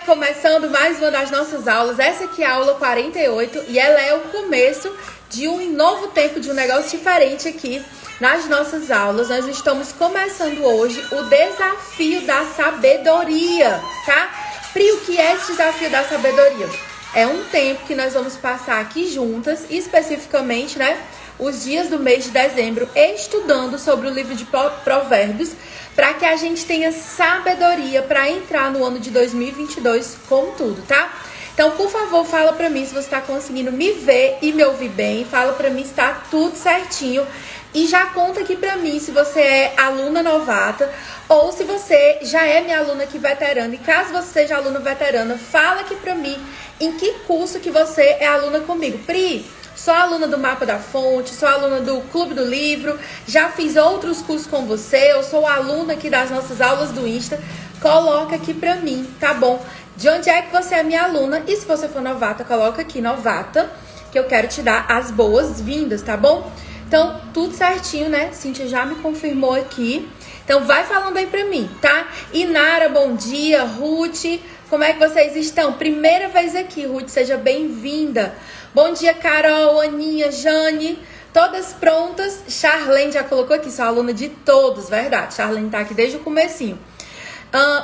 Começando mais uma das nossas aulas. Essa aqui é a aula 48 e ela é o começo de um novo tempo, de um negócio diferente aqui nas nossas aulas. Nós estamos começando hoje o desafio da sabedoria, tá? Pri, o que é esse desafio da sabedoria? É um tempo que nós vamos passar aqui juntas, especificamente, né, os dias do mês de dezembro, estudando sobre o livro de Provérbios, para que a gente tenha sabedoria para entrar no ano de 2022 com tudo, tá? Então, por favor, fala para mim se você está conseguindo me ver e me ouvir bem. Fala para mim se está tudo certinho. E já conta aqui para mim se você é aluna novata ou se você já é minha aluna aqui veterana. E caso você seja aluna veterana, fala aqui para mim em que curso que você é aluna comigo. Pri, sou aluna do Mapa da Fonte, sou aluna do Clube do Livro, já fiz outros cursos com você, eu sou aluna aqui das nossas aulas do Insta. Coloca aqui pra mim, tá bom? De onde é que você é minha aluna? E se você for novata, coloca aqui novata, que eu quero te dar as boas-vindas, tá bom? Então, tudo certinho, né? Cíntia já me confirmou aqui. Então, vai falando aí pra mim, tá? Inara, bom dia. Ruth, como é que vocês estão? Primeira vez aqui, Ruth, seja bem-vinda. Bom dia, Carol, Aninha, Jane, todas prontas? Charlene já colocou aqui, sou aluna de todos, verdade. Charlene tá aqui desde o comecinho.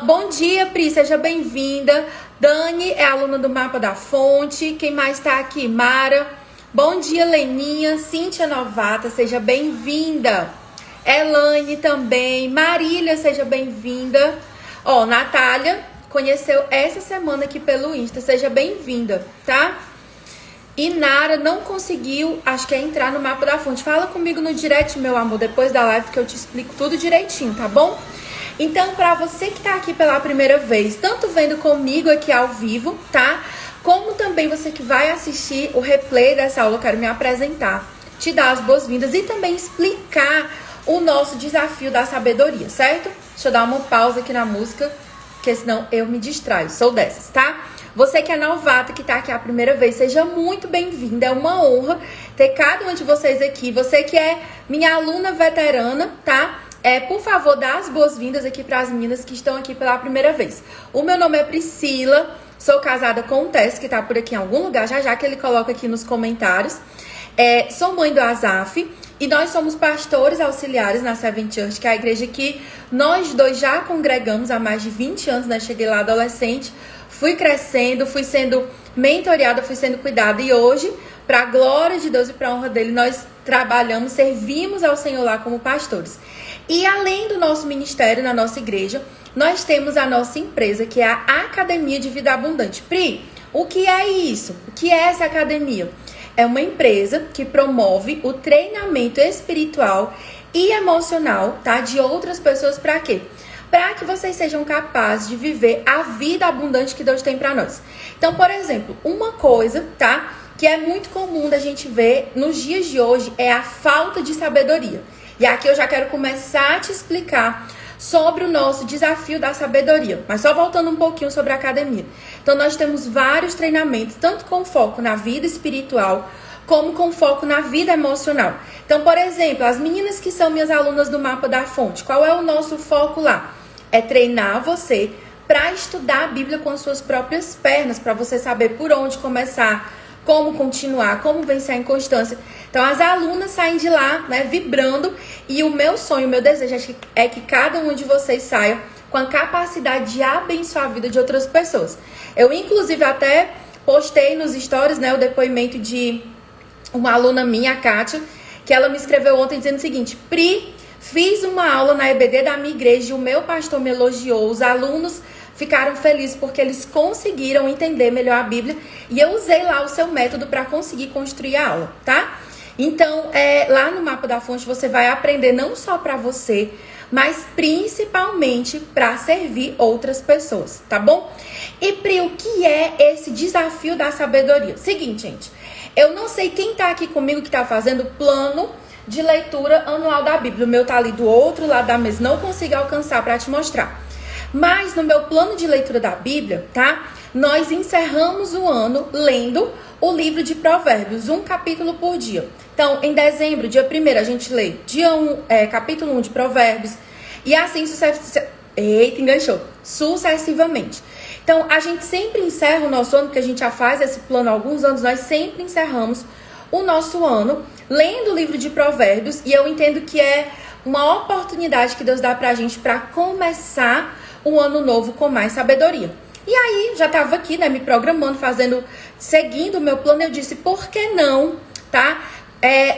Bom dia, Pri, seja bem-vinda. Dani é aluna do Mapa da Fonte. Quem mais tá aqui? Mara. Bom dia, Leninha. Cíntia novata, seja bem-vinda. Elaine também. Marília, seja bem-vinda. Ó, Natália conheceu essa semana aqui pelo Insta, seja bem-vinda, tá? E Nara não conseguiu, acho que é entrar no Mapa da Fonte. Fala comigo no direct, meu amor, depois da live que eu te explico tudo direitinho, tá bom? Então, pra você que tá aqui pela primeira vez, tanto vendo comigo aqui ao vivo, tá? Como também você que vai assistir o replay dessa aula, eu quero me apresentar, te dar as boas-vindas e também explicar o nosso desafio da sabedoria, certo? Deixa eu dar uma pausa aqui na música, porque senão eu me distraio, sou dessas, tá? Você que é novata, que tá aqui a primeira vez, seja muito bem-vinda. É uma honra ter cada um de vocês aqui. Você que é minha aluna veterana, tá? Por favor, dá as boas-vindas aqui para as meninas que estão aqui pela primeira vez. O meu nome é Priscila, sou casada com o Tess, que tá por aqui em algum lugar, já que ele coloca aqui nos comentários. Sou mãe do Azaf e nós somos pastores auxiliares na Seven Church, que é a igreja que nós dois já congregamos há mais de 20 anos, né? Cheguei lá adolescente, fui crescendo, fui sendo mentoreada, fui sendo cuidada e hoje, para a glória de Deus e para a honra dele, nós trabalhamos, servimos ao Senhor lá como pastores. E além do nosso ministério na nossa igreja, nós temos a nossa empresa, que é a Academia de Vida Abundante. Pri, o que é isso? O que é essa academia? É uma empresa que promove o treinamento espiritual e emocional, tá, de outras pessoas. Para quê? Para que vocês sejam capazes de viver a vida abundante que Deus tem para nós. Então, por exemplo, uma coisa, tá, que é muito comum da gente ver nos dias de hoje é a falta de sabedoria. E aqui eu já quero começar a te explicar sobre o nosso desafio da sabedoria. Mas só voltando um pouquinho sobre a academia. Então, nós temos vários treinamentos, tanto com foco na vida espiritual, como com foco na vida emocional. Então, por exemplo, as meninas que são minhas alunas do Mapa da Fonte, qual é o nosso foco lá? É treinar você para estudar a Bíblia com as suas próprias pernas, para você saber por onde começar, como continuar, como vencer a inconstância. Então, as alunas saem de lá, né, vibrando, e o meu sonho, o meu desejo é que cada um de vocês saia com a capacidade de abençoar a vida de outras pessoas. Eu, inclusive, até postei nos stories, né, o depoimento de uma aluna minha, a Kátia, que ela me escreveu ontem dizendo o seguinte: Pri, fiz uma aula na EBD da minha igreja e o meu pastor me elogiou, os alunos ficaram felizes porque eles conseguiram entender melhor a Bíblia e eu usei lá o seu método para conseguir construir a aula, tá? Então, lá no Mapa da Fonte você vai aprender não só para você, mas principalmente para servir outras pessoas, tá bom? E Pri, o que é esse desafio da sabedoria? Seguinte, gente, eu não sei quem tá aqui comigo que tá fazendo plano de leitura anual da Bíblia. O meu tá ali do outro lado da mesa, não consigo alcançar para te mostrar. Mas no meu plano de leitura da Bíblia, tá? Nós encerramos o ano lendo o livro de Provérbios, um capítulo por dia. Então, em dezembro, dia 1º, a gente lê capítulo 1 de Provérbios. E assim sucessivamente. Então, a gente sempre encerra o nosso ano, porque a gente já faz esse plano há alguns anos, nós sempre encerramos o nosso ano lendo o livro de Provérbios, e eu entendo que é uma oportunidade que Deus dá pra gente para começar o ano novo com mais sabedoria. E aí, já estava aqui, né, me programando, seguindo o meu plano, eu disse, por que não, tá?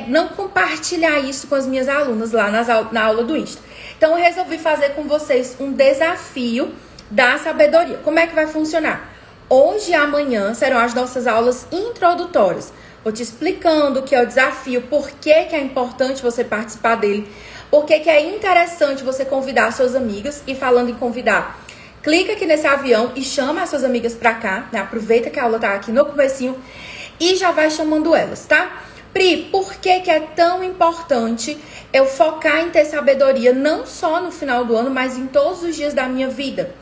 Não compartilhar isso com as minhas alunas lá na aula do Insta. Então, eu resolvi fazer com vocês um desafio da sabedoria. Como é que vai funcionar? Hoje e amanhã serão as nossas aulas introdutórias. Vou te explicando o que é o desafio, por que é importante você participar dele, por que é interessante você convidar suas amigas. E falando em convidar, clica aqui nesse avião e chama as suas amigas pra cá, né? Aproveita que a aula tá aqui no comecinho e já vai chamando elas, tá? Pri, por que é tão importante eu focar em ter sabedoria não só no final do ano, mas em todos os dias da minha vida?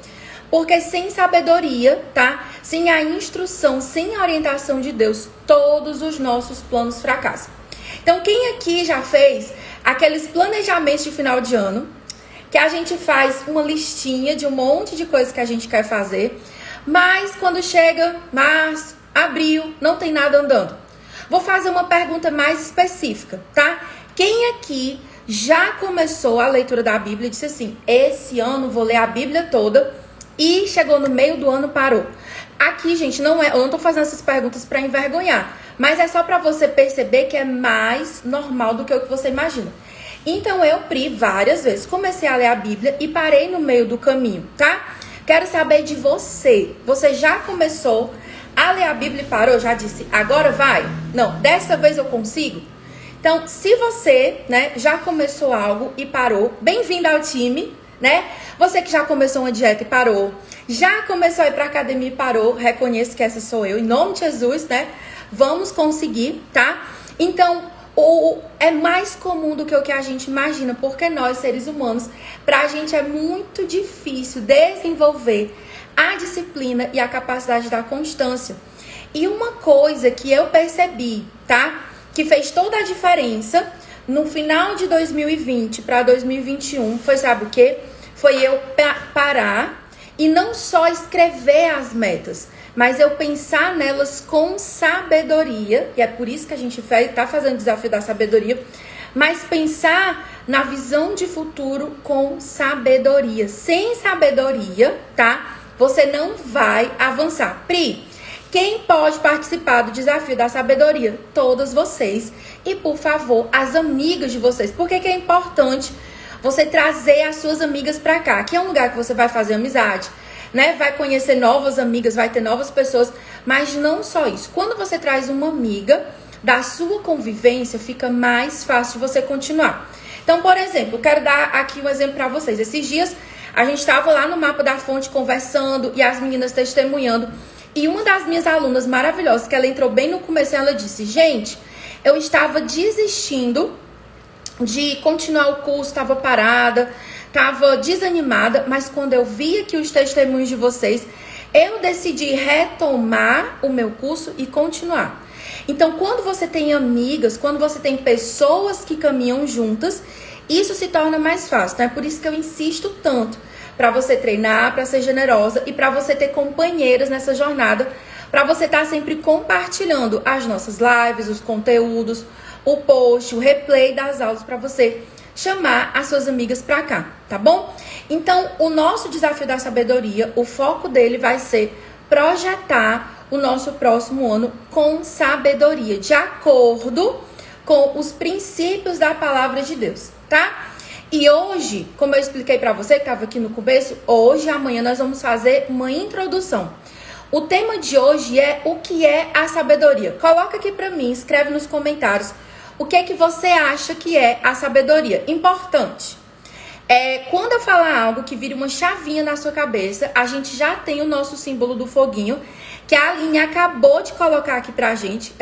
Porque sem sabedoria, tá? Sem a instrução, sem a orientação de Deus, todos os nossos planos fracassam. Então, quem aqui já fez aqueles planejamentos de final de ano, que a gente faz uma listinha de um monte de coisas que a gente quer fazer, mas quando chega março, abril, não tem nada andando? Vou fazer uma pergunta mais específica, tá? Quem aqui já começou a leitura da Bíblia e disse assim, esse ano vou ler a Bíblia toda, e chegou no meio do ano, parou? Aqui, gente, eu não tô fazendo essas perguntas para envergonhar, mas é só para você perceber que é mais normal do que o que você imagina. Então, eu, Pri, várias vezes comecei a ler a Bíblia e parei no meio do caminho, tá? Quero saber de você. Você já começou a ler a Bíblia e parou? Já disse, agora vai? Não, dessa vez eu consigo? Então, se você, né, já começou algo e parou, bem-vindo ao time, né? Você que já começou uma dieta e parou, já começou a ir pra academia e parou, reconheço que essa sou eu, em nome de Jesus, né? Vamos conseguir, tá? Então, é mais comum do que o que a gente imagina, porque nós, seres humanos, pra gente é muito difícil desenvolver a disciplina e a capacidade da constância. E uma coisa que eu percebi, tá? Que fez toda a diferença no final de 2020 para 2021, foi, sabe o quê? Foi eu parar e não só escrever as metas, mas eu pensar nelas com sabedoria, e é por isso que a gente tá fazendo o desafio da sabedoria, mas pensar na visão de futuro com sabedoria. Sem sabedoria, tá? Você não vai avançar. Pri, quem pode participar do desafio da sabedoria? Todas vocês. E, por favor, as amigas de vocês. Por que é importante você trazer as suas amigas pra cá? Aqui é um lugar que você vai fazer amizade, né? Vai conhecer novas amigas, vai ter novas pessoas. Mas não só isso. Quando você traz uma amiga da sua convivência, fica mais fácil de você continuar. Então, por exemplo, eu quero dar aqui um exemplo pra vocês. Esses dias, a gente estava lá no Mapa da Fonte conversando e as meninas testemunhando. E uma das minhas alunas maravilhosas, que ela entrou bem no começo, ela disse, gente, eu estava desistindo de continuar o curso, estava parada, estava desanimada, mas quando eu vi aqui os testemunhos de vocês, eu decidi retomar o meu curso e continuar. Então, quando você tem amigas, quando você tem pessoas que caminham juntas, isso se torna mais fácil, né? Por isso que eu insisto tanto para você treinar, para ser generosa e para você ter companheiras nessa jornada, para você estar sempre compartilhando as nossas lives, os conteúdos, o post, o replay das aulas, para você chamar as suas amigas para cá, tá bom? Então, o nosso desafio da sabedoria, o foco dele vai ser projetar o nosso próximo ano com sabedoria, de acordo com os princípios da palavra de Deus, tá? E hoje, como eu expliquei pra você que estava aqui no começo, hoje e amanhã nós vamos fazer uma introdução. O tema de hoje é o que é a sabedoria. Coloca aqui pra mim, escreve nos comentários o que é que você acha que é a sabedoria. Importante. Quando eu falar algo que vire uma chavinha na sua cabeça, a gente já tem o nosso símbolo do foguinho, que a Aline acabou de colocar aqui pra gente,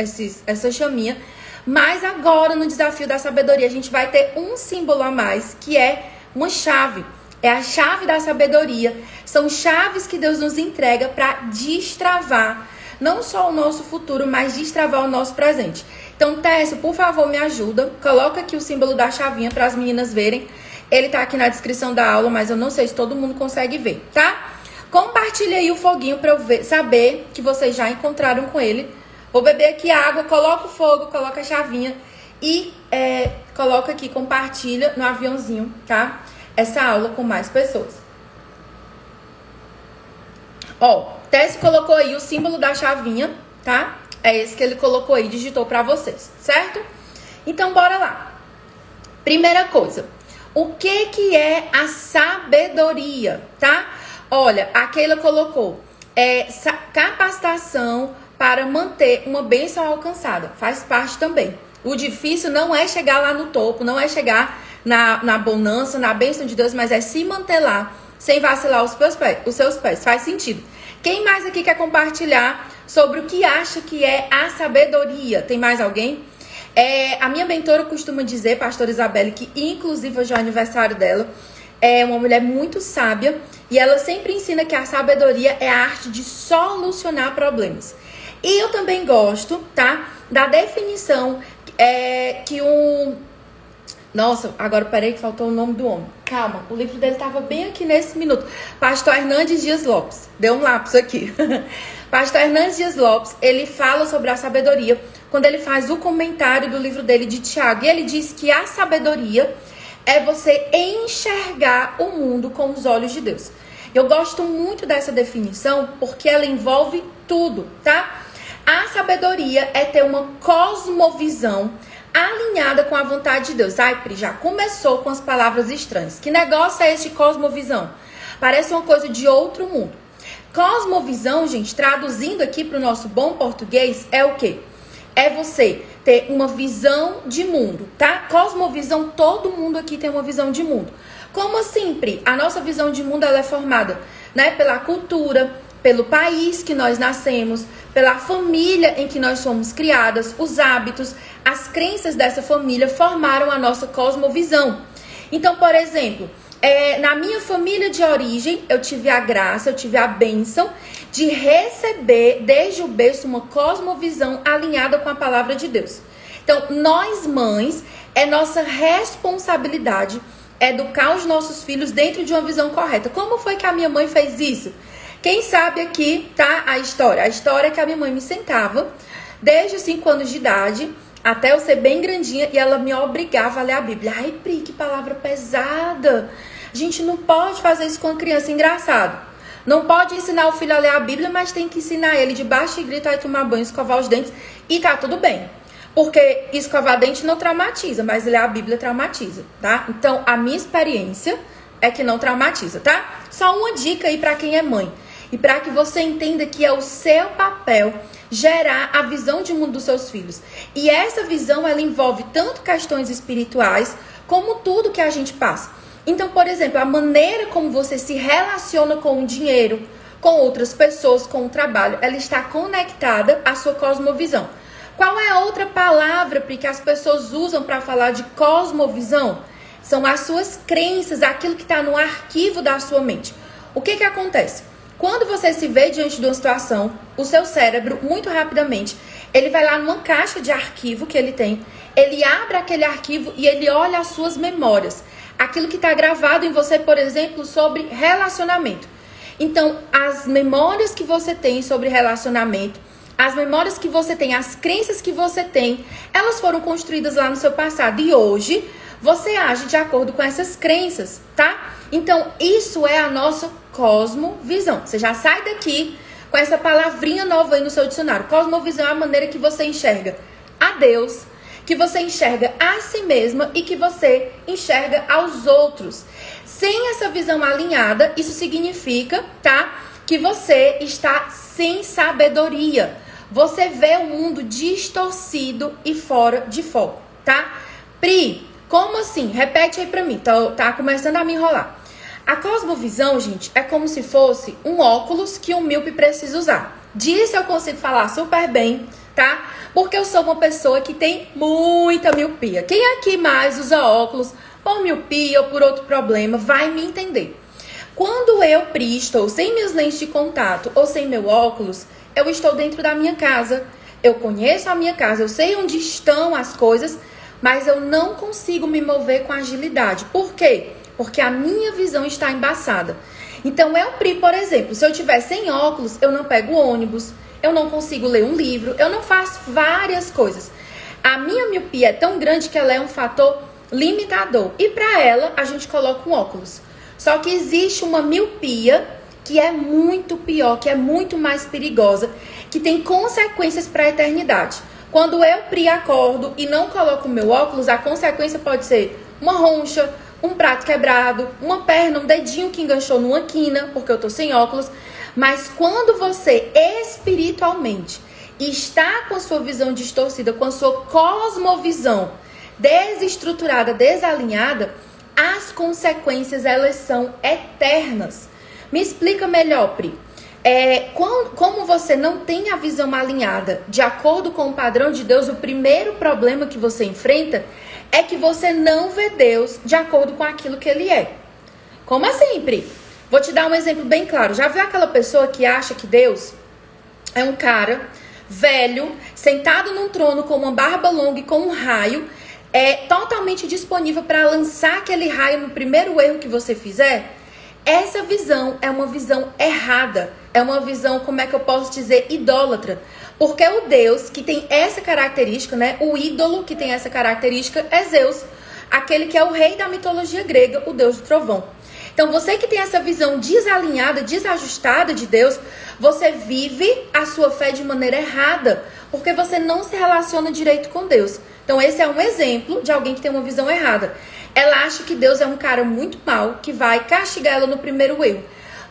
essa chaminha. Mas agora, no desafio da sabedoria, a gente vai ter um símbolo a mais, que é uma chave. É a chave da sabedoria. São chaves que Deus nos entrega para destravar não só o nosso futuro, mas destravar o nosso presente. Então, Tessa, por favor, me ajuda. Coloca aqui o símbolo da chavinha para as meninas verem. Ele tá aqui na descrição da aula, mas eu não sei se todo mundo consegue ver, tá? Compartilha aí o foguinho pra eu saber que vocês já encontraram com ele. Vou beber aqui água, coloca o fogo, coloca a chavinha e coloca aqui, compartilha no aviãozinho, tá? Essa aula com mais pessoas. Ó, Tess colocou aí o símbolo da chavinha, tá? É esse que ele colocou aí, digitou pra vocês, certo? Então, bora lá. Primeira coisa, o que é a sabedoria, tá? Olha, a Keila colocou capacitação para manter uma bênção alcançada. Faz parte também. O difícil não é chegar lá no topo, não é chegar na bonança, na bênção de Deus, mas é se manter lá, sem vacilar os seus pés. Faz sentido. Quem mais aqui quer compartilhar sobre o que acha que é a sabedoria? Tem mais alguém? A minha mentora costuma dizer, pastora Isabelle, que inclusive hoje é o aniversário dela, é uma mulher muito sábia e ela sempre ensina que a sabedoria é a arte de solucionar problemas. E eu também gosto, tá, da definição que Nossa, agora peraí que faltou o nome do homem. Calma, o livro dele estava bem aqui nesse minuto. Pastor Hernandes Dias Lopes. Deu um lápis aqui. Pastor Hernandes Dias Lopes, ele fala sobre a sabedoria quando ele faz o comentário do livro dele de Tiago. E ele diz que a sabedoria é você enxergar o mundo com os olhos de Deus. Eu gosto muito dessa definição porque ela envolve tudo, tá? A sabedoria é ter uma cosmovisão alinhada com a vontade de Deus. Ai, Pri, já começou com as palavras estranhas. Que negócio é esse de cosmovisão? Parece uma coisa de outro mundo. Cosmovisão, gente, traduzindo aqui para o nosso bom português, é o quê? É você ter uma visão de mundo, tá? Cosmovisão, todo mundo aqui tem uma visão de mundo. Como assim, Pri? A nossa visão de mundo ela é formada, né, pela cultura, pelo país que nós nascemos, pela família em que nós somos criadas, os hábitos, as crenças dessa família formaram a nossa cosmovisão. Então, por exemplo, na minha família de origem, eu tive a graça, eu tive a bênção de receber desde o berço uma cosmovisão alinhada com a palavra de Deus. Então, nós mães, é nossa responsabilidade educar os nossos filhos dentro de uma visão correta. Como foi que a minha mãe fez isso? Quem sabe aqui tá a história. A história é que a minha mãe me sentava desde os 5 anos de idade até eu ser bem grandinha e ela me obrigava a ler a Bíblia. Ai, Pri, que palavra pesada. A gente não pode fazer isso com a criança, engraçado. Não pode ensinar o filho a ler a Bíblia, mas tem que ensinar ele de baixo e grito, aí tomar banho, escovar os dentes e tá tudo bem. Porque escovar dente não traumatiza, mas ler a Bíblia traumatiza, tá? Então, a minha experiência é que não traumatiza, tá? Só uma dica aí pra quem é mãe. E para que você entenda que é o seu papel gerar a visão de mundo dos seus filhos. E essa visão, ela envolve tanto questões espirituais, como tudo que a gente passa. Então, por exemplo, a maneira como você se relaciona com o dinheiro, com outras pessoas, com o trabalho, ela está conectada à sua cosmovisão. Qual é a outra palavra que as pessoas usam para falar de cosmovisão? São as suas crenças, aquilo que está no arquivo da sua mente. O que acontece? Quando você se vê diante de uma situação, o seu cérebro, muito rapidamente, ele vai lá numa caixa de arquivo que ele tem, ele abre aquele arquivo e ele olha as suas memórias. Aquilo que está gravado em você, por exemplo, sobre relacionamento. Então, as memórias que você tem sobre relacionamento, as memórias que você tem, as crenças que você tem, elas foram construídas lá no seu passado. E hoje, você age de acordo com essas crenças, tá? Então, isso é a nossa cosmovisão. Você já sai daqui com essa palavrinha nova aí no seu dicionário. Cosmovisão é a maneira que você enxerga a Deus, que você enxerga a si mesma e que você enxerga aos outros. Sem essa visão alinhada, isso significa, tá, que você está sem sabedoria. Você vê o mundo distorcido e fora de foco, tá? Pri, como assim? Repete aí pra mim, tá começando a me enrolar. A cosmovisão, gente, é como se fosse um óculos que um míope precisa usar. Disso eu consigo falar super bem, tá? Porque eu sou uma pessoa que tem muita miopia. Quem aqui mais usa óculos por miopia ou por outro problema vai me entender. Quando eu, Pri, estou sem minhas lentes de contato ou sem meu óculos, eu estou dentro da minha casa. Eu conheço a minha casa, eu sei onde estão as coisas, mas eu não consigo me mover com agilidade. Por quê? Porque a minha visão está embaçada. Então, eu, Pri, por exemplo, se eu tiver sem óculos, eu não pego ônibus, eu não consigo ler um livro, eu não faço várias coisas. A minha miopia é tão grande que ela é um fator limitador. E para ela, a gente coloca um óculos. Só que existe uma miopia que é muito pior, que é muito mais perigosa, que tem consequências para a eternidade. Quando eu, Pri, acordo e não coloco o meu óculos, a consequência pode ser uma roncha, um prato quebrado, uma perna, um dedinho que enganchou numa quina, porque eu tô sem óculos. Mas quando você espiritualmente está com a sua visão distorcida, com a sua cosmovisão desestruturada, desalinhada, as consequências, elas são eternas. Me explica melhor, Pri. Como você não tem a visão alinhada de acordo com o padrão de Deus, o primeiro problema que você enfrenta é que você não vê Deus de acordo com aquilo que Ele é. Como assim, Pri? Vou te dar um exemplo bem claro. Já viu aquela pessoa que acha que Deus é um cara velho, sentado num trono com uma barba longa e com um raio, totalmente disponível para lançar aquele raio no primeiro erro que você fizer? Essa visão é uma visão errada. É uma visão, como é que eu posso dizer, idólatra. Porque o Deus que tem essa característica, né? O ídolo que tem essa característica é Zeus, aquele que é o rei da mitologia grega, o deus do trovão. Então, você que tem essa visão desalinhada, desajustada de Deus, você vive a sua fé de maneira errada, porque você não se relaciona direito com Deus. Então, esse é um exemplo de alguém que tem uma visão errada. Ela acha que Deus é um cara muito mau, que vai castigar ela no primeiro erro.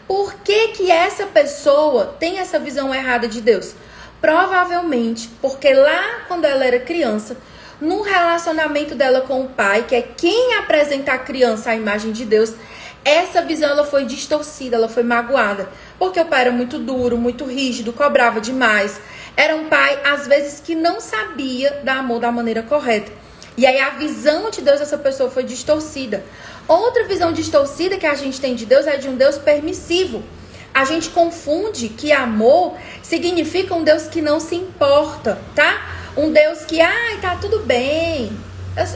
Por que que essa pessoa tem essa visão errada de Deus? Provavelmente porque lá, quando ela era criança, no relacionamento dela com o pai, que é quem apresenta a criança à imagem de Deus, essa visão ela foi distorcida, ela foi magoada. Porque o pai era muito duro, muito rígido, cobrava demais. Era um pai, às vezes, que não sabia dar amor da maneira correta. E aí a visão de Deus dessa pessoa foi distorcida. Outra visão distorcida que a gente tem de Deus é de um Deus permissivo. A gente confunde que amor significa um Deus que não se importa, tá? Um Deus que, tá tudo bem.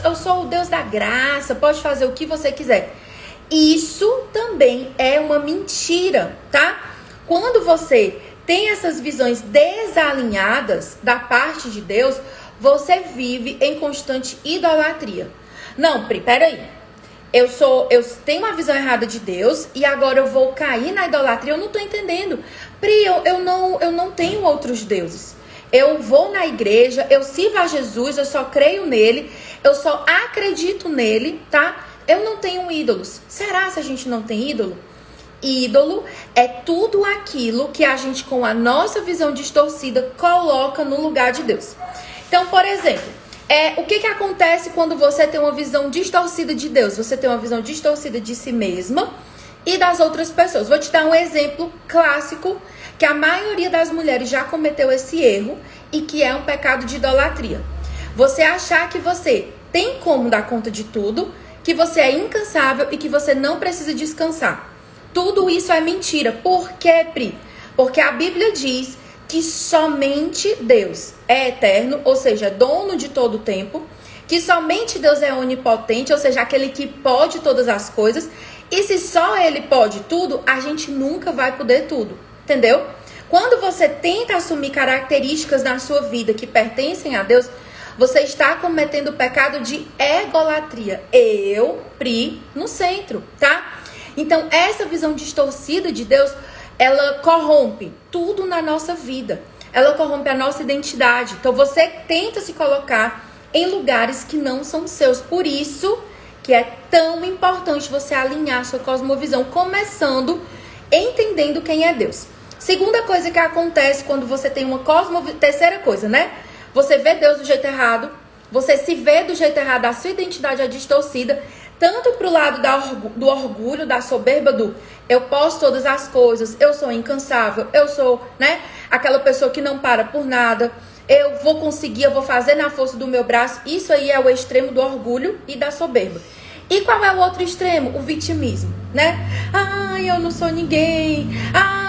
Eu sou o Deus da graça, pode fazer o que você quiser. Isso também é uma mentira, tá? Quando você tem essas visões desalinhadas da parte de Deus, você vive em constante idolatria. Não, Pri, peraí. Eu tenho uma visão errada de Deus e agora eu vou cair na idolatria. Eu não tô entendendo. Pri, eu não tenho outros deuses. Eu vou na igreja, eu sirvo a Jesus, eu só creio nele, eu só acredito nele, tá? Eu não tenho ídolos. Será se a gente não tem ídolo? Ídolo é tudo aquilo que a gente, com a nossa visão distorcida, coloca no lugar de Deus. Então, por exemplo, o que acontece quando você tem uma visão distorcida de Deus? Você tem uma visão distorcida de si mesma e das outras pessoas. Vou te dar um exemplo clássico que a maioria das mulheres já cometeu esse erro e que é um pecado de idolatria. Você achar que você tem como dar conta de tudo, que você é incansável e que você não precisa descansar. Tudo isso é mentira. Por quê, Pri? Porque a Bíblia diz que somente Deus é eterno, ou seja, dono de todo o tempo, que somente Deus é onipotente, ou seja, aquele que pode todas as coisas, e se só Ele pode tudo, a gente nunca vai poder tudo, entendeu? Quando você tenta assumir características na sua vida que pertencem a Deus, você está cometendo o pecado de egolatria. Eu, Pri, no centro, tá? Então, essa visão distorcida de Deus, ela corrompe tudo na nossa vida. Ela corrompe a nossa identidade. Então, você tenta se colocar em lugares que não são seus. Por isso que é tão importante você alinhar sua cosmovisão, começando entendendo quem é Deus. Segunda coisa que acontece quando você tem uma cosmovisão... Terceira coisa, né? Você vê Deus do jeito errado, você se vê do jeito errado, a sua identidade é distorcida, tanto pro lado do orgulho, da soberba, do eu posso todas as coisas, eu sou incansável, eu sou, né, aquela pessoa que não para por nada, eu vou conseguir, eu vou fazer na força do meu braço. Isso aí é o extremo do orgulho e da soberba. E qual é o outro extremo? O vitimismo, né? Eu não sou ninguém.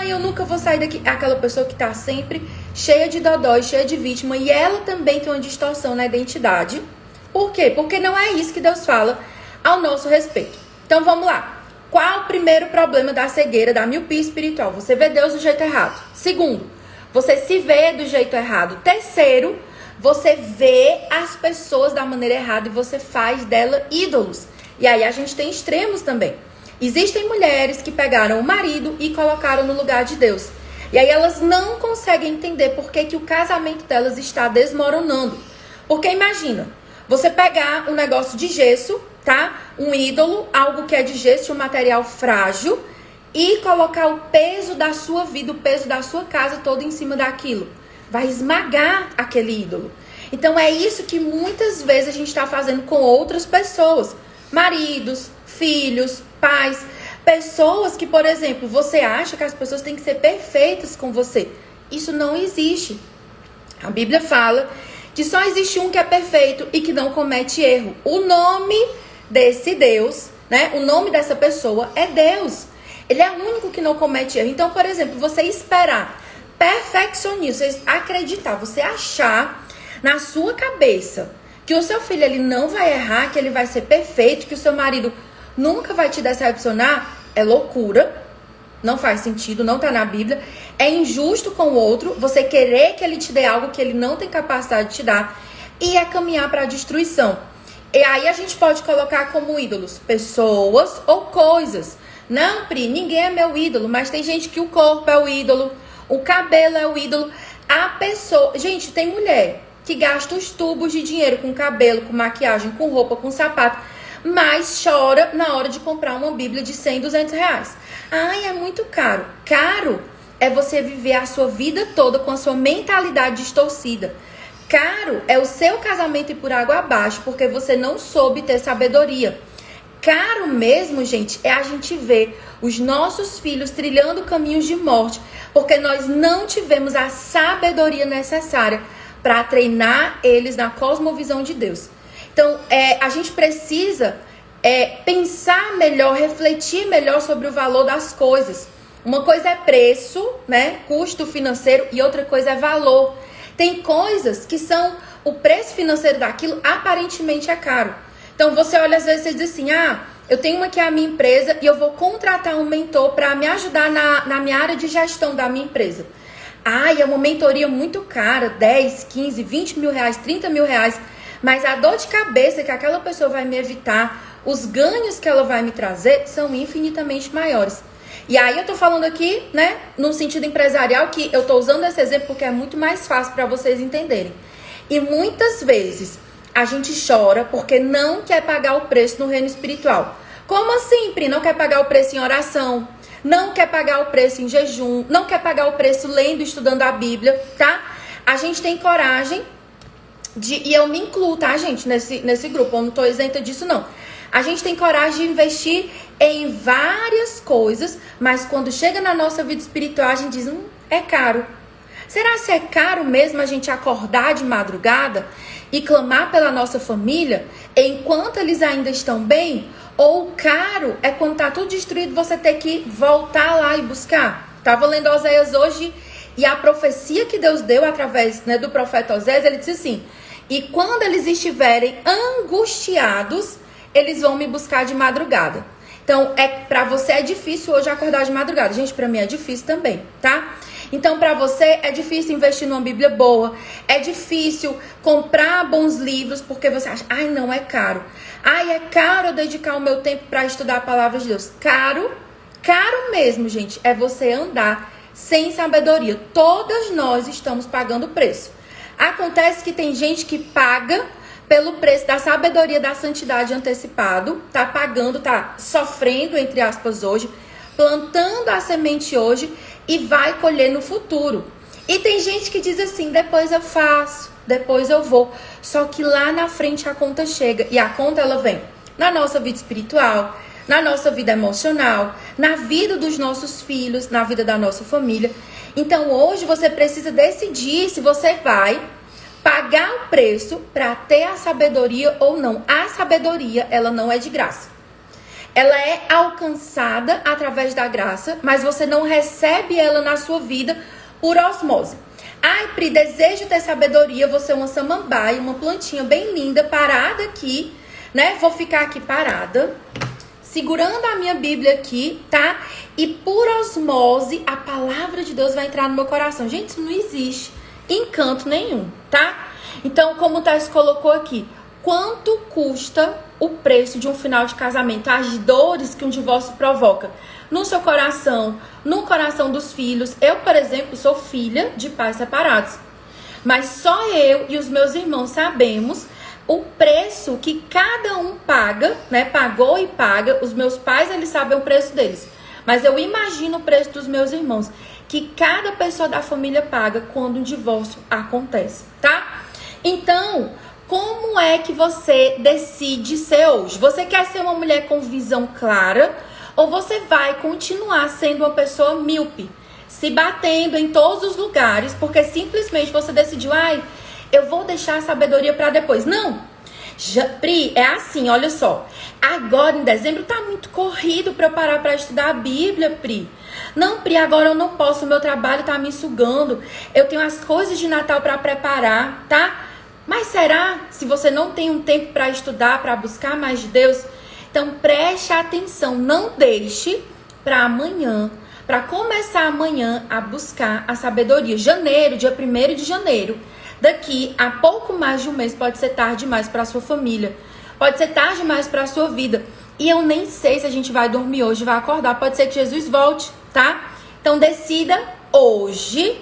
Eu nunca vou sair daqui. Aquela pessoa que tá sempre cheia de dodói, cheia de vítima. E ela também tem uma distorção na identidade. Por quê? Porque não é isso que Deus fala ao nosso respeito. Então vamos lá. Qual o primeiro problema da cegueira, da miopia espiritual? Você vê Deus do jeito errado. Segundo, você se vê do jeito errado. Terceiro, você vê as pessoas da maneira errada e você faz dela ídolos. E aí a gente tem extremos também. Existem mulheres que pegaram o marido e colocaram no lugar de Deus. E aí elas não conseguem entender por que o casamento delas está desmoronando. Porque imagina, você pegar um negócio de gesso, tá? Um ídolo, algo que é de gesso, um material frágil, e colocar o peso da sua vida, o peso da sua casa todo em cima daquilo. Vai esmagar aquele ídolo. Então é isso que muitas vezes a gente está fazendo com outras pessoas. Maridos, filhos, pais, pessoas que, por exemplo, você acha que as pessoas têm que ser perfeitas com você. Isso não existe. A Bíblia fala que só existe um que é perfeito e que não comete erro. O nome desse Deus, né? O nome dessa pessoa é Deus. Ele é o único que não comete erro. Então, por exemplo, você esperar perfeccionismo, você acreditar, você achar na sua cabeça que o seu filho ele não vai errar, que ele vai ser perfeito, que o seu marido nunca vai te decepcionar, é loucura, não faz sentido, não tá na Bíblia, é injusto com o outro, você querer que ele te dê algo que ele não tem capacidade de te dar, e é caminhar para a destruição. E aí a gente pode colocar como ídolos pessoas ou coisas. Não, Pri, ninguém é meu ídolo, mas tem gente que o corpo é o ídolo, o cabelo é o ídolo, a pessoa... Gente, tem mulher que gasta os tubos de dinheiro com cabelo, com maquiagem, com roupa, com sapato, mas chora na hora de comprar uma Bíblia de 100, 200 reais. Ai, é muito caro. Caro é você viver a sua vida toda com a sua mentalidade distorcida. Caro é o seu casamento ir por água abaixo porque você não soube ter sabedoria. Caro mesmo, gente, é a gente ver os nossos filhos trilhando caminhos de morte porque nós não tivemos a sabedoria necessária para treinar eles na cosmovisão de Deus. Então, a gente precisa pensar melhor, refletir melhor sobre o valor das coisas. Uma coisa é preço, né, custo financeiro, e outra coisa é valor. Tem coisas que são, o preço financeiro daquilo aparentemente é caro. Então, você olha às vezes e diz assim, eu tenho aqui a minha empresa e eu vou contratar um mentor para me ajudar na minha área de gestão da minha empresa. É uma mentoria muito cara, 10, 15, 20 mil reais, 30 mil reais. Mas a dor de cabeça que aquela pessoa vai me evitar, os ganhos que ela vai me trazer, são infinitamente maiores. E aí eu tô falando aqui, né, no sentido empresarial, que eu tô usando esse exemplo porque é muito mais fácil para vocês entenderem. E muitas vezes a gente chora porque não quer pagar o preço no reino espiritual. Como assim, Pri? Não quer pagar o preço em oração? Não quer pagar o preço em jejum? Não quer pagar o preço lendo e estudando a Bíblia, tá? A gente tem coragem e eu me incluo, tá, gente, nesse grupo, eu não tô isenta disso, não. A gente tem coragem de investir em várias coisas, mas quando chega na nossa vida espiritual, a gente diz, é caro. Será que é caro mesmo a gente acordar de madrugada e clamar pela nossa família enquanto eles ainda estão bem? Ou caro é quando tá tudo destruído você ter que voltar lá e buscar? Tava lendo Oséias hoje e a profecia que Deus deu através, né, do profeta Oséias, ele disse assim, e quando eles estiverem angustiados, eles vão me buscar de madrugada. Então, pra você é difícil hoje acordar de madrugada. Gente, pra mim é difícil também, tá? Então, pra você é difícil investir numa Bíblia boa. É difícil comprar bons livros porque você acha, não, é caro. É caro eu dedicar o meu tempo pra estudar a palavra de Deus. Caro mesmo, gente, é você andar sem sabedoria. Todas nós estamos pagando preço. Acontece que tem gente que paga pelo preço da sabedoria da santidade antecipado, tá pagando, tá sofrendo, entre aspas, hoje, plantando a semente hoje e vai colher no futuro. E tem gente que diz assim, depois eu faço, depois eu vou. Só que lá na frente a conta chega, e a conta ela vem na nossa vida espiritual, na nossa vida emocional, na vida dos nossos filhos, na vida da nossa família. Então hoje você precisa decidir se você vai pagar o preço para ter a sabedoria ou não. A sabedoria, ela não é de graça. Ela é alcançada através da graça, mas você não recebe ela na sua vida por osmose. Pri, desejo ter sabedoria, vou ser uma samambaia, uma plantinha bem linda, parada aqui, né? Vou ficar aqui parada, segurando a minha Bíblia aqui, tá? E por osmose, a palavra de Deus vai entrar no meu coração. Gente, isso não existe em canto nenhum, tá? Então, como o Tess colocou aqui, quanto custa o preço de um final de casamento? As dores que um divórcio provoca no seu coração, no coração dos filhos. Eu, por exemplo, sou filha de pais separados. Mas só eu e os meus irmãos sabemos o preço que cada um paga, né? Pagou e paga. Os meus pais, eles sabem o preço deles. Mas eu imagino o preço dos meus irmãos, que cada pessoa da família paga quando um divórcio acontece, tá? Então, como é que você decide ser hoje? Você quer ser uma mulher com visão clara ou você vai continuar sendo uma pessoa míope, se batendo em todos os lugares porque simplesmente você decidiu, eu vou deixar a sabedoria para depois? Não, Pri, é assim, olha só. Agora em dezembro tá muito corrido para eu parar para estudar a Bíblia, Pri. Não, Pri, agora eu não posso, o meu trabalho tá me sugando. Eu tenho as coisas de Natal para preparar, tá? Mas será se você não tem um tempo para estudar, para buscar mais de Deus? Então preste atenção, não deixe para amanhã, para começar amanhã a buscar a sabedoria. Janeiro, dia 1º de janeiro, daqui a pouco mais de um mês, pode ser tarde demais para a sua família, pode ser tarde demais para a sua vida. E eu nem sei se a gente vai dormir hoje, vai acordar, pode ser que Jesus volte, tá? Então decida hoje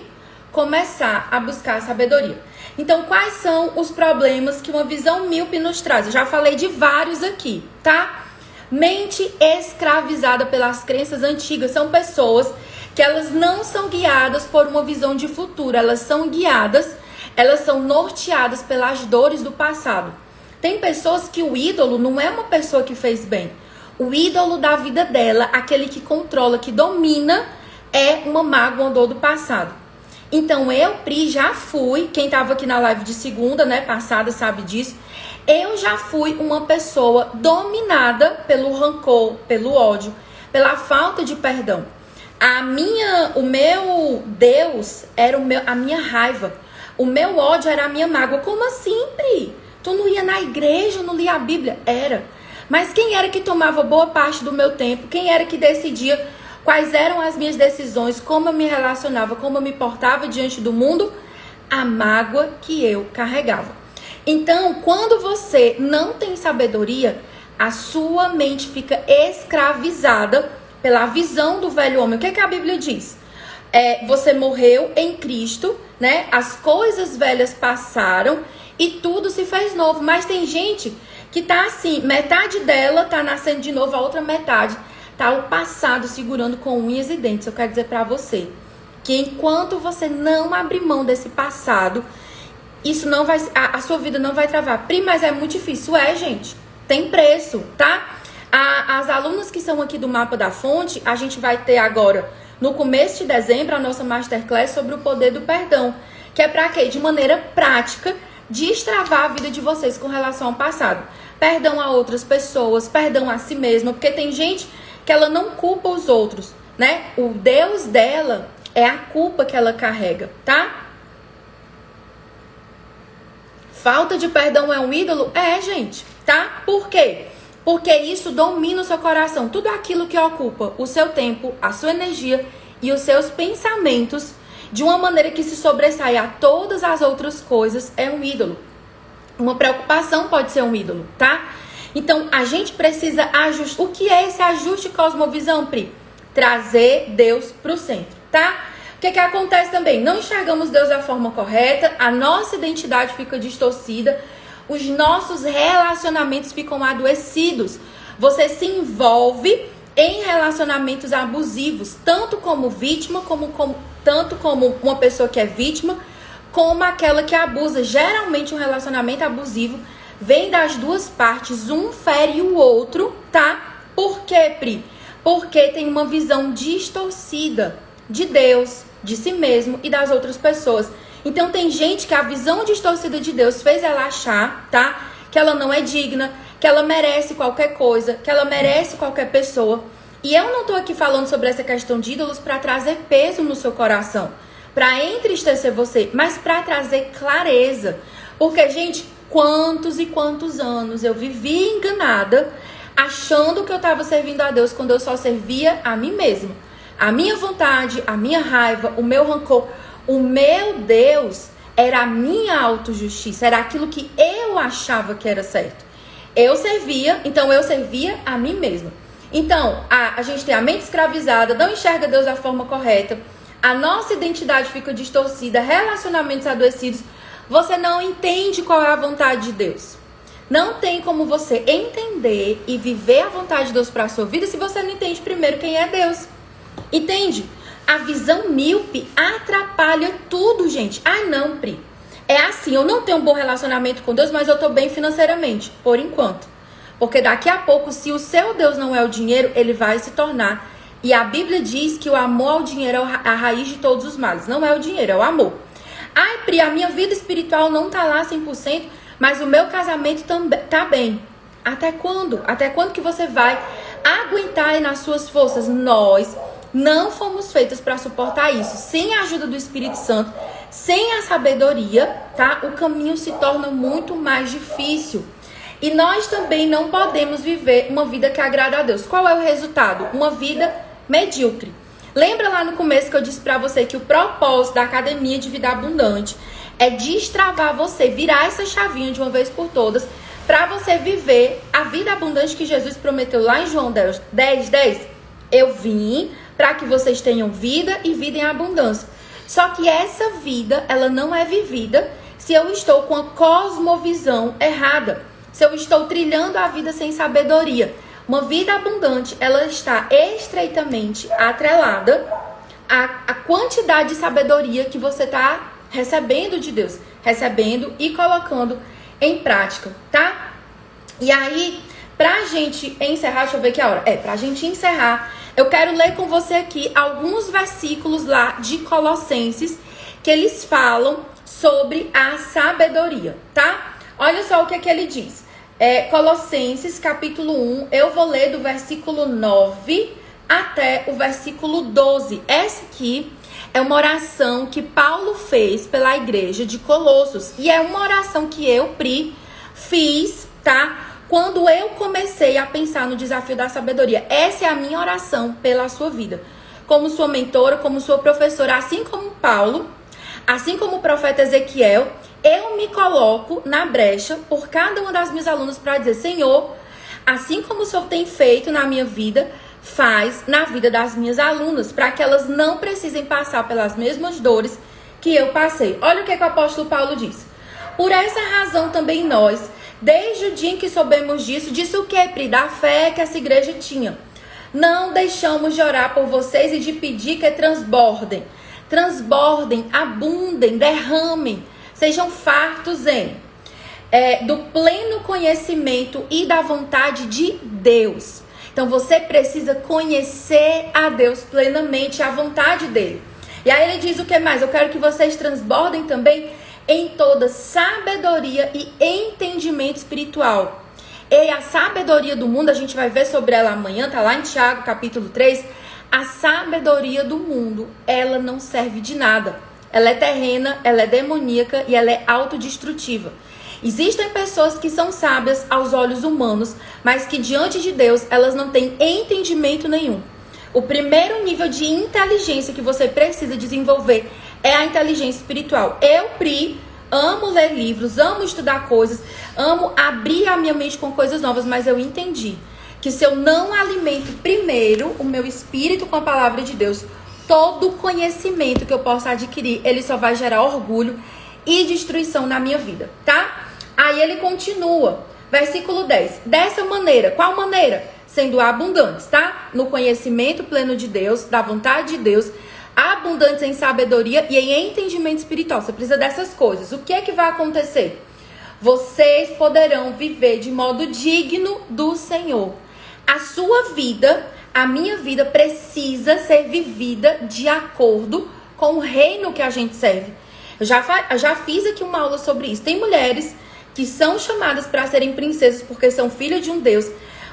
começar a buscar a sabedoria. Então, quais são os problemas que uma visão míope nos traz? Eu já falei de vários aqui, tá? Mente escravizada pelas crenças antigas. São pessoas que elas não são guiadas por uma visão de futuro. Elas são guiadas, elas são norteadas pelas dores do passado. Tem pessoas que o ídolo não é uma pessoa que fez bem. O ídolo da vida dela, aquele que controla, que domina, é uma mágoa, uma dor do passado. Então, eu, Pri, já fui, quem estava aqui na live de segunda, né, passada, sabe disso, eu já fui uma pessoa dominada pelo rancor, pelo ódio, pela falta de perdão. O meu Deus era a minha raiva, o meu ódio era a minha mágoa. Como assim, Pri? Tu não ia na igreja, não lia a Bíblia? Era. Mas quem era que tomava boa parte do meu tempo? Quem era que decidia quais eram as minhas decisões, como eu me relacionava, como eu me portava diante do mundo? A mágoa que eu carregava. Então, quando você não tem sabedoria, a sua mente fica escravizada pela visão do velho homem. O que a Bíblia diz? Você morreu em Cristo, né? As coisas velhas passaram e tudo se fez novo. Mas tem gente que tá assim, metade dela tá nascendo de novo, a outra metade tá o passado segurando com unhas e dentes. Eu quero dizer pra você que enquanto você não abrir mão desse passado, isso não vai, a sua vida não vai travar. Pri, mas é muito difícil. Gente, tem preço, tá? As alunas que são aqui do Mapa da Fonte, a gente vai ter agora, no começo de dezembro, a nossa Masterclass sobre o poder do perdão. Que é pra quê? De maneira prática, destravar a vida de vocês com relação ao passado. Perdão a outras pessoas, perdão a si mesma, porque tem gente que ela não culpa os outros, né? O Deus dela é a culpa que ela carrega, tá? Falta de perdão é um ídolo? Gente, tá? Por quê? Porque isso domina o seu coração. Tudo aquilo que ocupa o seu tempo, a sua energia e os seus pensamentos de uma maneira que se sobressai a todas as outras coisas é um ídolo. Uma preocupação pode ser um ídolo, tá? Então, a gente precisa ajustar. O que é esse ajuste cosmovisão, Pri? Trazer Deus pro centro, tá? O que acontece também? Não enxergamos Deus da forma correta, a nossa identidade fica distorcida, os nossos relacionamentos ficam adoecidos. Você se envolve em relacionamentos abusivos, tanto como vítima, tanto como uma pessoa que é vítima, como aquela que abusa. Geralmente um relacionamento abusivo vem das duas partes, um fere o outro, tá? Por quê, Pri? Porque tem uma visão distorcida de Deus, de si mesmo e das outras pessoas. Então tem gente que a visão distorcida de Deus fez ela achar, tá? Que ela não é digna, que ela merece qualquer coisa, que ela merece qualquer pessoa. E eu não tô aqui falando sobre essa questão de ídolos para trazer peso no seu coração, para entristecer você, mas para trazer clareza. Porque, gente, quantos e quantos anos eu vivi enganada achando que eu estava servindo a Deus quando eu só servia a mim mesma. A minha vontade, a minha raiva, o meu rancor. O meu Deus era a minha autojustiça, era aquilo que eu achava que era certo. Eu servia a mim mesma. Então, a gente tem a mente escravizada, não enxerga Deus da forma correta, a nossa identidade fica distorcida, relacionamentos adoecidos, você não entende qual é a vontade de Deus. Não tem como você entender e viver a vontade de Deus para a sua vida se você não entende primeiro quem é Deus. Entende? A visão míope atrapalha tudo, gente. Ai, não, Pri. É assim, eu não tenho um bom relacionamento com Deus, mas eu tô bem financeiramente, por enquanto. Porque daqui a pouco, se o seu Deus não é o dinheiro, ele vai se tornar. E a Bíblia diz que o amor ao dinheiro é a raiz de todos os males. Não é o dinheiro, é o amor. Ai, Pri, a minha vida espiritual não tá lá 100%, mas o meu casamento também tá bem. Até quando? Até quando que você vai aguentar aí nas suas forças? Nós não fomos feitos para suportar isso. Sem a ajuda do Espírito Santo, sem a sabedoria, tá? O caminho se torna muito mais difícil. E nós também não podemos viver uma vida que agrada a Deus. Qual é o resultado? Uma vida medíocre. Lembra lá no começo que eu disse para você que o propósito da Academia de Vida Abundante é destravar você, virar essa chavinha de uma vez por todas, para você viver a vida abundante que Jesus prometeu lá em João 10:10. Eu vim para que vocês tenham vida e vida em abundância. Só que essa vida, ela não é vivida se eu estou com a cosmovisão errada. Se eu estou trilhando a vida sem sabedoria. Uma vida abundante, ela está estreitamente atrelada à quantidade de sabedoria que você está recebendo de Deus. Recebendo e colocando em prática, tá? E aí, pra gente encerrar, deixa eu ver que hora. Pra gente encerrar, eu quero ler com você aqui alguns versículos lá de Colossenses que eles falam sobre a sabedoria, tá? Olha só o que ele diz. Colossenses, capítulo 1, eu vou ler do versículo 9 até o versículo 12. Essa aqui é uma oração que Paulo fez pela igreja de Colossos. E é uma oração que eu, Pri, fiz, tá? Quando eu comecei a pensar no desafio da sabedoria. Essa é a minha oração pela sua vida. Como sua mentora, como sua professora, assim como Paulo, assim como o profeta Ezequiel, eu me coloco na brecha por cada uma das minhas alunas para dizer: Senhor, assim como o Senhor tem feito na minha vida, faz na vida das minhas alunas, para que elas não precisem passar pelas mesmas dores que eu passei. Olha o que o apóstolo Paulo diz. Por essa razão também nós, desde o dia em que soubemos disso, disse o que, Pri? Da fé que essa igreja tinha. Não deixamos de orar por vocês e de pedir que transbordem. Transbordem, abundem, derramem, sejam fartos do pleno conhecimento e da vontade de Deus. Então você precisa conhecer a Deus plenamente, a vontade dele. E aí ele diz o que mais? Eu quero que vocês transbordem também em toda sabedoria e entendimento espiritual. E a sabedoria do mundo, a gente vai ver sobre ela amanhã, tá lá em Tiago, capítulo 3. A sabedoria do mundo, ela não serve de nada. Ela é terrena, ela é demoníaca e ela é autodestrutiva. Existem pessoas que são sábias aos olhos humanos, mas que diante de Deus, elas não têm entendimento nenhum. O primeiro nível de inteligência que você precisa desenvolver é a inteligência espiritual. Eu, Pri, amo ler livros, amo estudar coisas, amo abrir a minha mente com coisas novas, mas eu entendi que se eu não alimento primeiro o meu espírito com a palavra de Deus, todo conhecimento que eu possa adquirir, ele só vai gerar orgulho e destruição na minha vida, tá? Aí ele continua, versículo 10. Dessa maneira, qual maneira? Sendo abundantes, tá? No conhecimento pleno de Deus, da vontade de Deus, abundantes em sabedoria e em entendimento espiritual. Você precisa dessas coisas. O que é que vai acontecer? Vocês poderão viver de modo digno do Senhor. A sua vida, a minha vida, precisa ser vivida de acordo com o reino que a gente serve. Eu já fiz aqui uma aula sobre isso. Tem mulheres que são chamadas para serem princesas porque são filhas de um Deus,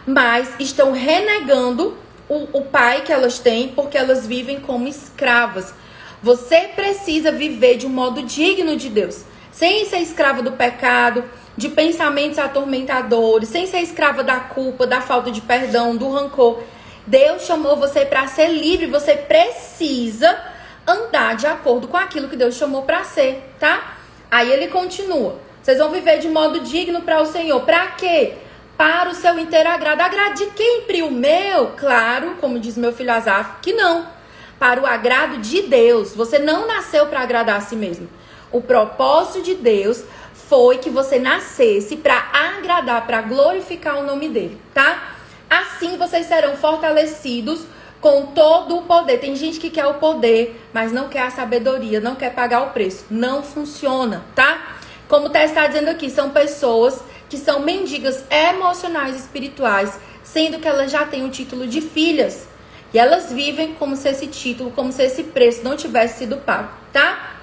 mas estão renegando o pai que elas têm porque elas vivem como escravas. Você precisa viver de um modo digno de Deus. sem ser escrava do pecado, de pensamentos atormentadores, sem ser escrava da culpa, da falta de perdão, do rancor. Deus chamou você para ser livre, você precisa andar de acordo com aquilo que Deus chamou para ser, tá? Aí ele continua. Vocês vão viver de modo digno para o Senhor. Para quê? Para o seu inteiro agrado. Agrado de quem, Pri? O meu? Claro, como diz meu filho Azaf, que não. Para o agrado de Deus. Você não nasceu para agradar a si mesmo. O propósito de Deus foi que você nascesse para agradar, para glorificar o nome dele, tá? Assim vocês serão fortalecidos com todo o poder. Tem gente que quer o poder, mas não quer a sabedoria, não quer pagar o preço. Não funciona, tá? Como o texto está dizendo aqui, são pessoas que são mendigas emocionais e espirituais, sendo que elas já têm o título de filhas. E elas vivem como se esse título, como se esse preço não tivesse sido pago, tá?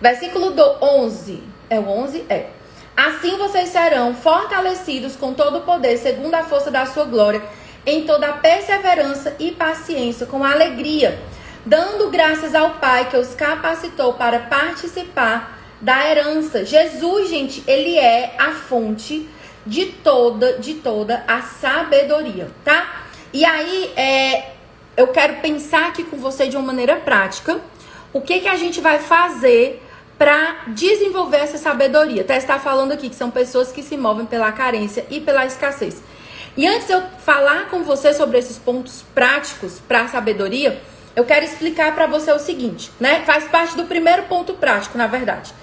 Versículo 11. É o 11? É. Assim vocês serão fortalecidos com todo o poder, segundo a força da sua glória, em toda a perseverança e paciência, com alegria, dando graças ao Pai que os capacitou para participar da herança. Jesus, gente, ele é a fonte de toda a sabedoria, tá? E aí, eu quero pensar aqui com você de uma maneira prática, o que a gente vai fazer para desenvolver essa sabedoria. Até está falando aqui que são pessoas que se movem pela carência e pela escassez. E antes de eu falar com você sobre esses pontos práticos para a sabedoria, eu quero explicar para você o seguinte, né? Faz parte do primeiro ponto prático, na verdade.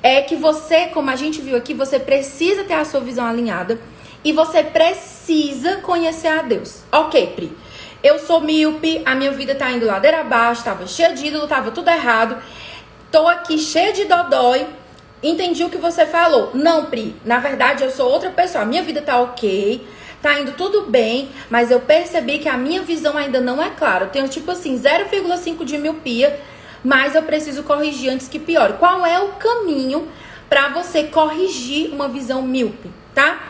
É que você, como a gente viu aqui, você precisa ter a sua visão alinhada e você precisa conhecer a Deus. Ok, Pri, eu sou míope, a minha vida tá indo ladeira abaixo, tava cheia de ídolo, tava tudo errado. Tô aqui cheia de dodói, entendi o que você falou. Não, Pri, na verdade eu sou outra pessoa, a minha vida tá ok, tá indo tudo bem, mas eu percebi que a minha visão ainda não é clara. Eu tenho tipo assim, 0,5 de miopia, mas eu preciso corrigir antes que piore. Qual é o caminho para você corrigir uma visão míope, tá?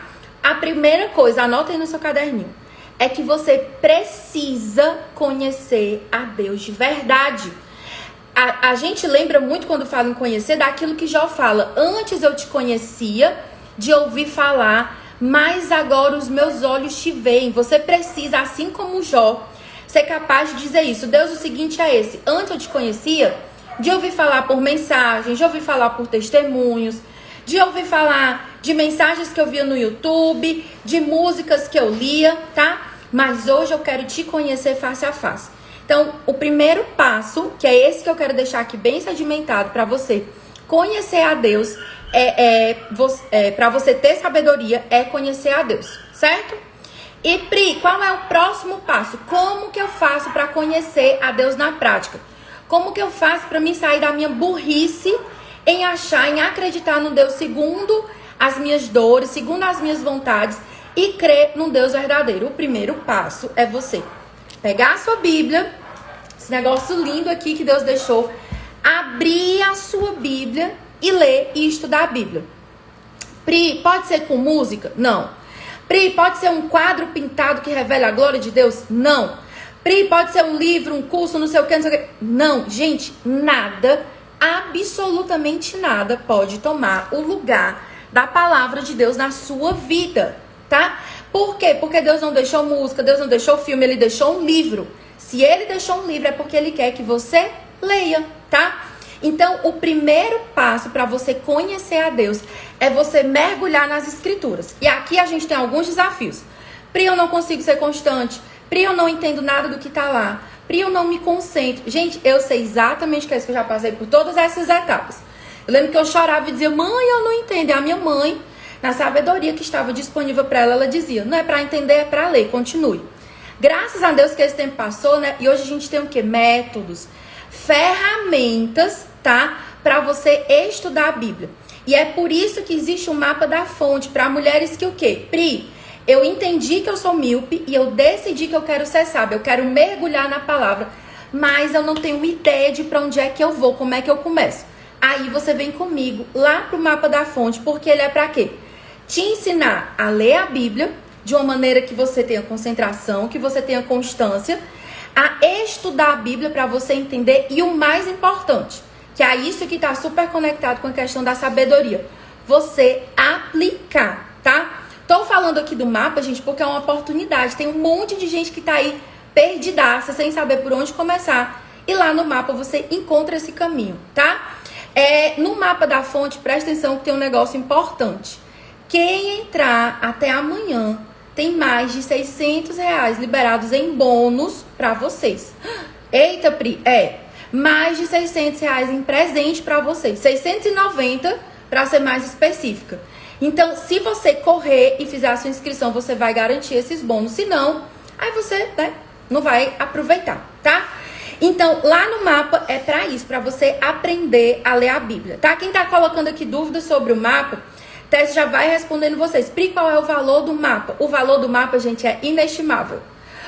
A primeira coisa, anota aí no seu caderninho, é que você precisa conhecer a Deus de verdade. A gente lembra muito quando fala em conhecer daquilo que Jó fala. Antes eu te conhecia de ouvir falar, mas agora os meus olhos te veem. Você precisa, assim como Jó, ser capaz de dizer isso. Deus, o seguinte é esse. Antes eu te conhecia de ouvir falar por mensagens, de ouvir falar por testemunhos, de ouvir falar de mensagens que eu via no YouTube, de músicas que eu lia, tá? Mas hoje eu quero te conhecer face a face. Então, o primeiro passo, que é esse que eu quero deixar aqui bem sedimentado para você conhecer a Deus, para você ter sabedoria, é conhecer a Deus, certo? E Pri, qual é o próximo passo? Como que eu faço para conhecer a Deus na prática? Como que eu faço para me sair da minha burrice em achar, em acreditar no Deus segundo as minhas dores, segundo as minhas vontades e crer num Deus verdadeiro? O primeiro passo é você pegar a sua Bíblia, esse negócio lindo aqui que Deus deixou, abrir a sua Bíblia e ler e estudar a Bíblia. Pri, pode ser com música? Não. Pri, pode ser um quadro pintado que revela a glória de Deus? Não. Pri, pode ser um livro, um curso, não sei o que, não sei o que. Não, gente, nada, absolutamente nada pode tomar o lugar da palavra de Deus na sua vida, tá? Por quê? Porque Deus não deixou música, Deus não deixou filme, Ele deixou um livro. Se Ele deixou um livro é porque Ele quer que você leia, tá? Então, o primeiro passo para você conhecer a Deus é você mergulhar nas Escrituras. E aqui a gente tem alguns desafios. Pri, eu não consigo ser constante. Pri, eu não entendo nada do que tá lá. Pri, eu não me concentro. Gente, eu sei exatamente o que é isso, que eu já passei por todas essas etapas. Eu lembro que eu chorava e dizia, mãe, eu não entendo. E a minha mãe, na sabedoria que estava disponível para ela, ela dizia, não é para entender, é para ler, continue. Graças a Deus que esse tempo passou, né? E hoje a gente tem o quê? Métodos, ferramentas, tá? Para você estudar a Bíblia. E é por isso que existe um mapa da fonte para mulheres que o quê? Pri, eu entendi que eu sou míope e eu decidi que eu quero ser sábia, eu quero mergulhar na palavra, mas eu não tenho ideia de para onde é que eu vou, como é que eu começo. Aí você vem comigo lá pro mapa da fonte, porque ele é para quê? Te ensinar a ler a Bíblia de uma maneira que você tenha concentração, que você tenha constância, a estudar a Bíblia para você entender e o mais importante, que é isso que está super conectado com a questão da sabedoria. Você aplicar, tá? Tô falando aqui do mapa, gente, porque é uma oportunidade. Tem um monte de gente que tá aí perdidaça, sem saber por onde começar. E lá no mapa você encontra esse caminho, tá? No mapa da fonte, presta atenção que tem um negócio importante. Quem entrar até amanhã tem mais de R$600 liberados em bônus pra vocês. Eita, Pri, mais de R$600 em presente pra vocês. 690 pra ser mais específica. Então, se você correr e fizer a sua inscrição, você vai garantir esses bônus. Se não, aí você, não vai aproveitar, tá? Então, lá no mapa é pra isso, pra você aprender a ler a Bíblia, tá? Quem tá colocando aqui dúvidas sobre o mapa, Tess já vai respondendo vocês. Pri, qual é o valor do mapa? O valor do mapa, gente, é inestimável.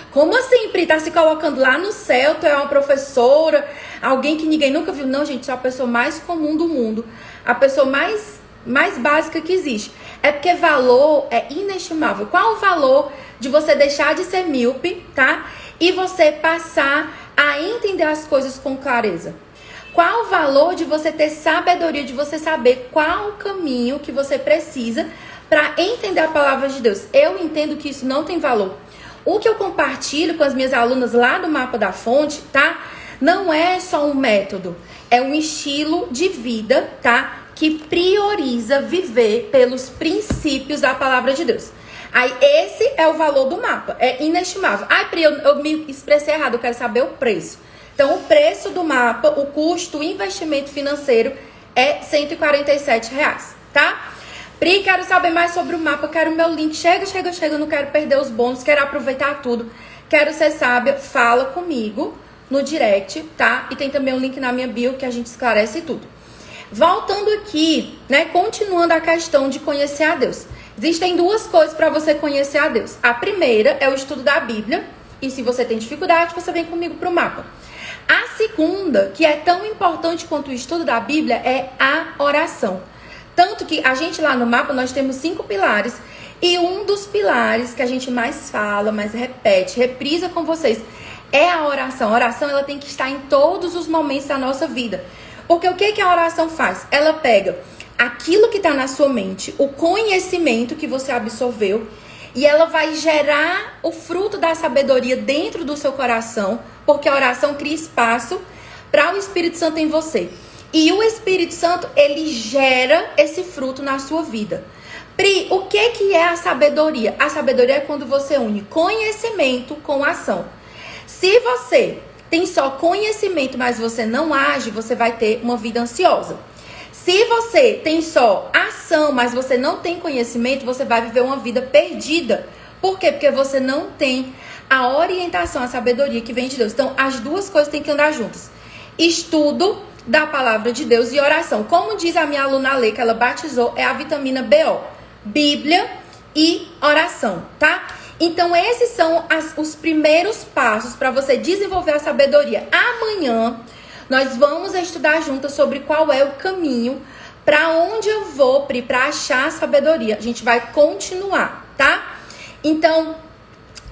Como assim, Pri? Tá se colocando lá no céu, tu é uma professora, alguém que ninguém nunca viu? Não, gente, sou a pessoa mais comum do mundo. A pessoa mais básica que existe. É porque valor é inestimável. Qual o valor de você deixar de ser míope, tá? E você passar a entender as coisas com clareza? Qual o valor de você ter sabedoria, de você saber qual o caminho que você precisa para entender a palavra de Deus? Eu entendo que isso não tem valor. O que eu compartilho com as minhas alunas lá do Mapa da Fonte, tá? Não é só um método, é um estilo de vida, tá? Que prioriza viver pelos princípios da palavra de Deus. Aí esse é o valor do mapa, é inestimável. Ai, Pri, eu me expressei errado, eu quero saber o preço. Então, o preço do mapa, o custo, o investimento financeiro é R$147, tá? Pri, quero saber mais sobre o mapa, quero o meu link. Chega, não quero perder os bônus, quero aproveitar tudo. Quero ser sábia, fala comigo no direct, tá? E tem também um link na minha bio que a gente esclarece tudo. Voltando aqui, né, continuando a questão de conhecer a Deus. Existem duas coisas para você conhecer a Deus. A primeira é o estudo da Bíblia. E se você tem dificuldade, você vem comigo pro mapa. A segunda, que é tão importante quanto o estudo da Bíblia, é a oração. Tanto que a gente lá no mapa, nós temos 5 pilares. E um dos pilares que a gente mais fala, mais repete, reprisa com vocês, é a oração. A oração, ela tem que estar em todos os momentos da nossa vida. Porque o que a oração faz? Ela pega aquilo que está na sua mente, o conhecimento que você absorveu, e ela vai gerar o fruto da sabedoria dentro do seu coração, porque a oração cria espaço para o Espírito Santo em você. E o Espírito Santo, ele gera esse fruto na sua vida. Pri, o que é a sabedoria? A sabedoria é quando você une conhecimento com ação. Se você tem só conhecimento, mas você não age, você vai ter uma vida ansiosa. Se você tem só ação, mas você não tem conhecimento, você vai viver uma vida perdida. Por quê? Porque você não tem a orientação, a sabedoria que vem de Deus. Então, as duas coisas têm que andar juntas. Estudo da palavra de Deus e oração. Como diz a minha aluna Lê, que ela batizou, é a vitamina BO. Bíblia e oração, tá? Então, esses são os primeiros passos para você desenvolver a sabedoria. Amanhã, nós vamos estudar juntas sobre qual é o caminho, para onde eu vou, Pri, para achar a sabedoria. A gente vai continuar, tá? Então,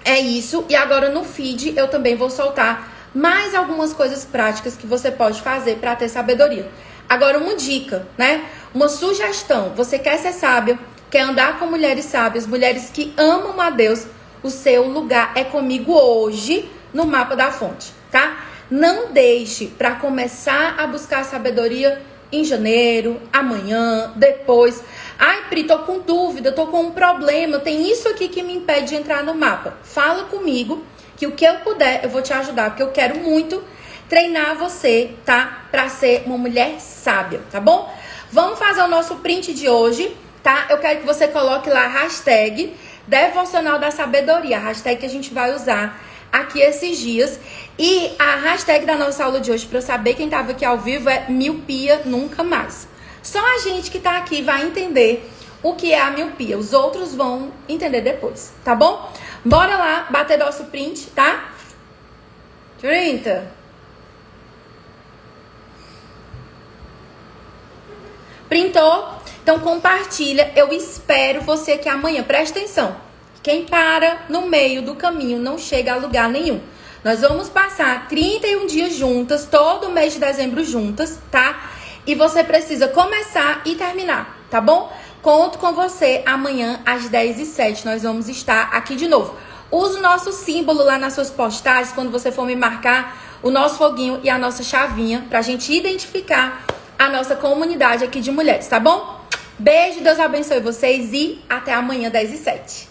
é isso. E agora no feed eu também vou soltar mais algumas coisas práticas que você pode fazer para ter sabedoria. Agora, uma dica, né? Uma sugestão. Você quer ser sábio, quer andar com mulheres sábias, mulheres que amam a Deus, o seu lugar é comigo hoje no Mapa da Fonte, tá? Não deixe para começar a buscar sabedoria em janeiro, amanhã, depois. Ai, Pri, tô com dúvida, tô com um problema, tem isso aqui que me impede de entrar no mapa. Fala comigo, que o que eu puder, eu vou te ajudar, porque eu quero muito treinar você, tá? Pra ser uma mulher sábia, tá bom? Vamos fazer o nosso print de hoje, tá? Eu quero que você coloque lá a hashtag Devocional da Sabedoria, a hashtag que a gente vai usar aqui esses dias. E a hashtag da nossa aula de hoje, para eu saber quem estava aqui ao vivo, é miopia nunca mais. Só a gente que tá aqui vai entender o que é a miopia. Os outros vão entender depois, tá bom? Bora lá bater nosso print, tá? 30. Printou? Então compartilha. Eu espero você aqui amanhã. Presta atenção. Quem para no meio do caminho não chega a lugar nenhum. Nós vamos passar 31 dias juntas, todo mês de dezembro juntas, tá? E você precisa começar e terminar, tá bom? Conto com você amanhã às 10h07. Nós vamos estar aqui de novo. Use o nosso símbolo lá nas suas postagens, quando você for me marcar, o nosso foguinho e a nossa chavinha, pra gente identificar a nossa comunidade aqui de mulheres, tá bom? Beijo, Deus abençoe vocês e até amanhã, 10h07.